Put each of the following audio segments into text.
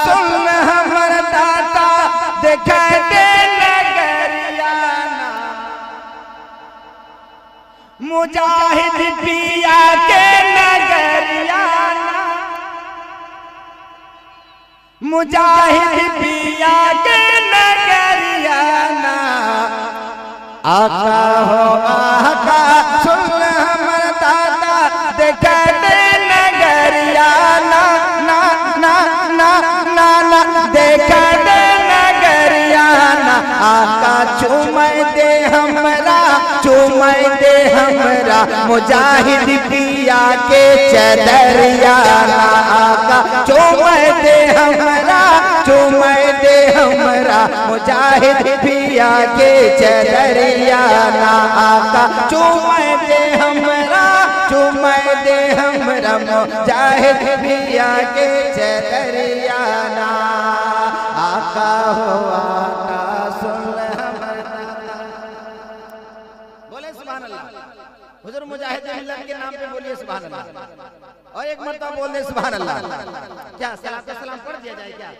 सुन हमर दाता देखा दे नगरियाना मुजाहिद पिया के नगरियाना मुजाहिद पिया के नगरियाना आका हो आका सुन हमर दाता देखा दे नगरियाना ना ना ना ना ना देखा दे नगरियाना आका चुमय दे हमरा मुजाहिद पिया के चदरियाना आका चुमय दे हमरा मुजाहिद पिया के चदरियाना आका चुमय दे हमरा मुजाहिद पिया के चदरियाना आका हो आका सुन बोले सुभान अल्लाह। हुजूर मुजाहिद मिल्लत के नाम पे बोलिए सुभान अल्लाह और एक मरतबा बोल दे सुभान अल्लाह। क्या सलात व सलाम पढ़ दिया जाए क्या?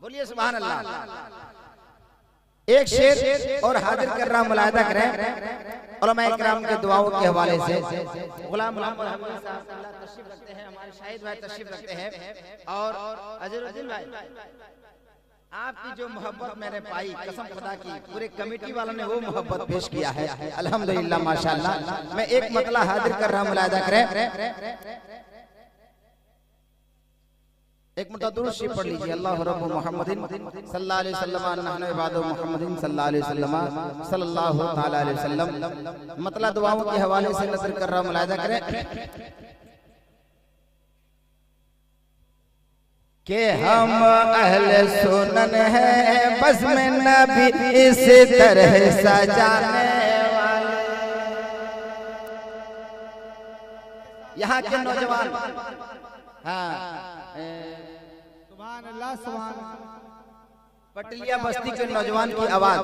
बोलिए सुभान अल्लाह। एक शेर और हाजिर कर रहा मुलाहिदा करें उलमा इकराम के दुआओं के हवाले से। गुलाम तशरीफ रखते हैं, हमारे शाहिद भाई तशरीफ रखते हैं और अजरुद्दीन भाई आपकी जो मोहब्बत मैंने पाई कसम खुदा की पूरे कमेटी वालों ने वो मोहब्बत पेश किया है अल्हम्दुलिल्लाह माशाअल्लाह। मैं एक मतला हाजिर कर रहा मुलाहिदा करें। एक मरतबा दुरूद शरीफ पढ़ लीजिए। अल्लाहु रब्बु मुहम्मदिन सल्लल्लाहु अलैहि वसल्लम नहनु इबादु मुहम्मदिन सल्लल्लाहु अलैहि ताला अलैहि वसल्लम। मतला दुआओं के हवाले से नजर कर रहा मुलाहिदा करें कि हम अहले सुनन है बस में नबी इस तरह सजाने वाले। यहाँ के नौजवान हाँ सुभान अल्लाह सुभान पटलिया बस्ती के नौजवान की आवाज।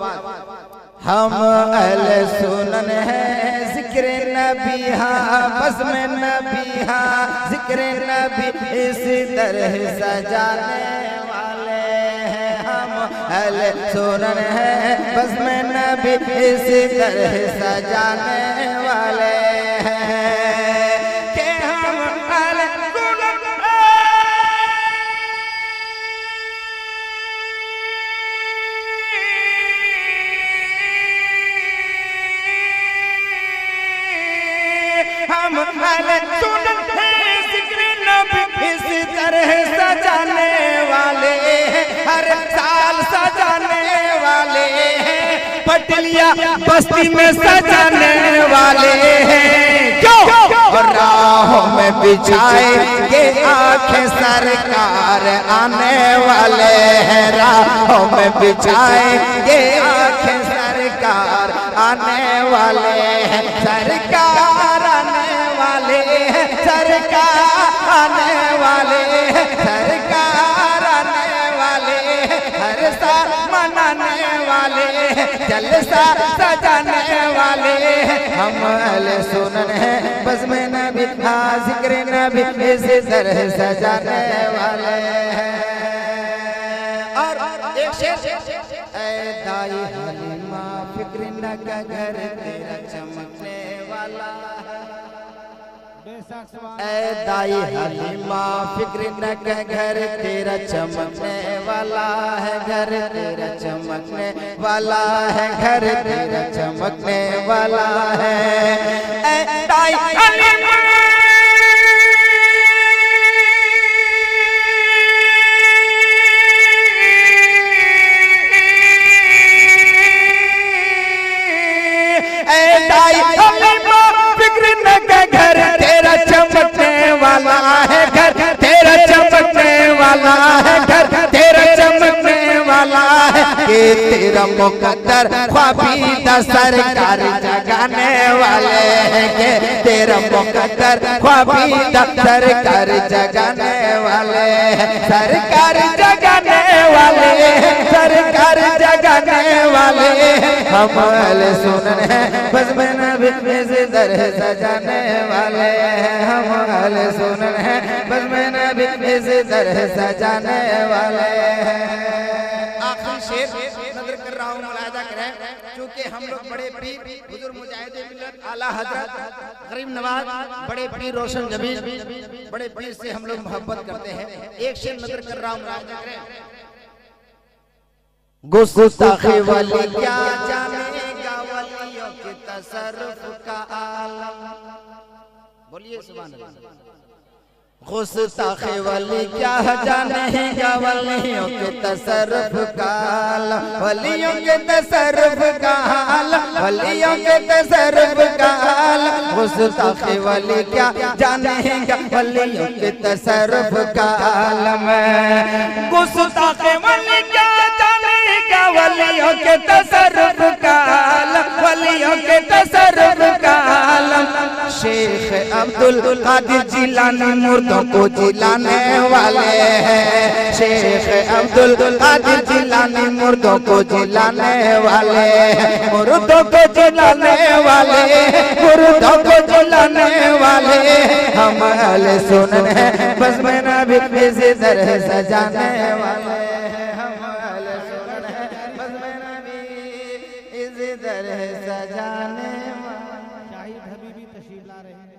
हम अहले सुनन है जिक्र नबी हाँ बस में नबी हाँ जिक्र नबी इस तरह सजाने वाले हैं। हम अहले सुनन है बस में नबी इस तरह सजाने वाले हैं। हम सुनन है जिक्र नबी इस तरह सजाने वाले हैं, हर साल सजाने वाले हैं, पटलिया बस्ती में सजाने वाले हैं। क्यों? और राहों में बिछाएंगे आंखें सरकार आने वाले हैं। राहों में बिछाएंगे आंखें सरकार आने वाले हैं। सरकार आने वाले हैं, सरकार आने वाले हैं, सरकार आने वाले हैं, हर साल मनाने वाले हैं, जलसा सजाने वाले हैं। हम अहले सुनन है बस में नबी हाँ जिक्र नबी इस तरह सजाने वाले हैं। और एक शेर ऐ दाई हलीमा फिक्र न का घर तेरा चमकने वाला है। ऐ दाई हलीमा फिक्र न का घर तेरा चमकने वाला है, घर तेरा चमकने वाला है, घर तेरा चमकने वाला है। ऐ दाई हलीमा फिक्र न का घर तेरा चमकने वाला है, घर तेरा चमकने वाला है, घर तेरा चमकने वाला है। कि तेरा मुकद्दर ख्वाबीदा सरकार जगाने वाले हैं, कि तेरा मुकद्दर ख्वाबीदा सरकार जगाने वाले हैं, सरकार जगाने वाले हैं, सरकार जगाने वाले वाले हम अहले सुनन हैं बज़्म नबी इस दर सजाने वाले हम अहले सुनन हैं बज़्म नबी इस दर सजाने वाले। आखिरी शेर नज़र कर रहा हूँ, मुलाहिज़ा करें, क्योंकि हम लोग बड़े पीर हुज़ूर मुजाहिद मिल्लत आला हज़रत गरीब नवाज बड़े पीर रोशन जबीन बड़े पीर से हम लोग मोहब्बत करते हैं। एक शेर नज़र कर रहा हूँ, मुलाहिज़ा करें। गुस्ताखी वाली क्या जानेगा वलियों के तसर्रुफ का आलम। बोलिए सुभान अल्लाह। गुस्ताखी वाली क्या जानेगा वलियों के तसर्रुफ का आलम, वलियों के तसर्रुफ का आलम, वलियों के तसर्रुफ का आलम। गुस्ताखी वाली क्या जानेगा वलियों के तसर्रुफ का आलम। गुस्ताखी वाली क्या वलियों के तसर्रुफ का आलम, वलियों के तसर्रुफ का आलम। शेख अब्दुल कादिर जिलानी मुर्दों को जिलाने वाले हैं, शेख अब्दुल कादिर जिलानी मुर्दों को जिलाने वाले हैं, मुर्दों को जिलाने वाले, मुर्दों को जिलाने वाले हम अहले सुनन हैं बज़्म नबी इस दर सजाने वाले। सजाने शाहिद हबीबी तशरीफ ला रहे हैं।